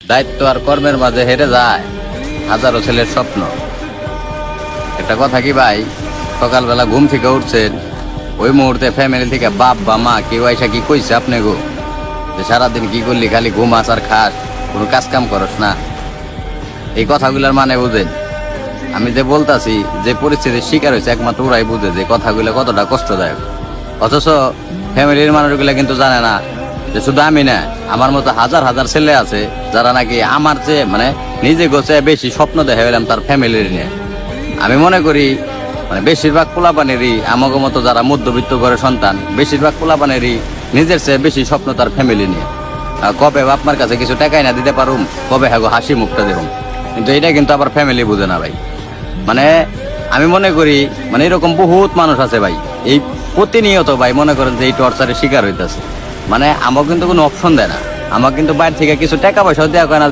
দায়িত্ব আর কর্মের মাঝে হেরে যায় হাজারো ছেলের স্বপ্ন। একটা কথা কি ভাই, সকালবেলা ঘুম থেকে উঠছেন, ওই মুহূর্তে ফ্যামিলি থেকে বাপ বা মা কেউ আইসা কি কইছে আপনি গো যে সারাদিন কি করলি, খালি ঘুমাস আর খাস, কোনো কাজ কাম করস না? এই কথাগুলোর মানে বুঝেন? আমি যে বলতাছি, যে পরিস্থিতির শিকার হয়েছে একমাত্র ওরাই বুঝে যে কথাগুলো কতটা কষ্টদায়ক। অথচ ফ্যামিলির মানুষগুলো কিন্তু জানে না যে শুধু আমি না, আমার মতো হাজার হাজার ছেলে আছে যারা নাকি আমার চেয়ে মানে নিজে গোছে বেশি স্বপ্ন দেখে গেলাম তার ফ্যামিলির নিয়ে। আমি মনে করি মানে বেশিরভাগ পোলাপানেরই আমাকে মতো যারা মধ্যবিত্ত ঘরের সন্তান, বেশিরভাগ পোলাপানেরই নিজের চেয়ে বেশি স্বপ্ন তার ফ্যামিলি নিয়ে। কবে আপনার কাছে কিছু টাকাই না দিতে পারুম, কবে হ্যাঁ হাসি মুখটা দেখুন, কিন্তু এটা কিন্তু আবার ফ্যামিলি বুঝে না ভাই। মানে আমি মনে করি মানে এরকম বহুত মানুষ আছে ভাই, এই প্রতিনিয়ত ভাই মনে করেন যে এই টর্চারের শিকার হইতেছে। মানে আমাকে কিন্তু কোনো অপশন দেয় না, আমাকে কিন্তু বাইরে থেকে কিছু টাকা পয়সাও দেওয়া হয় না।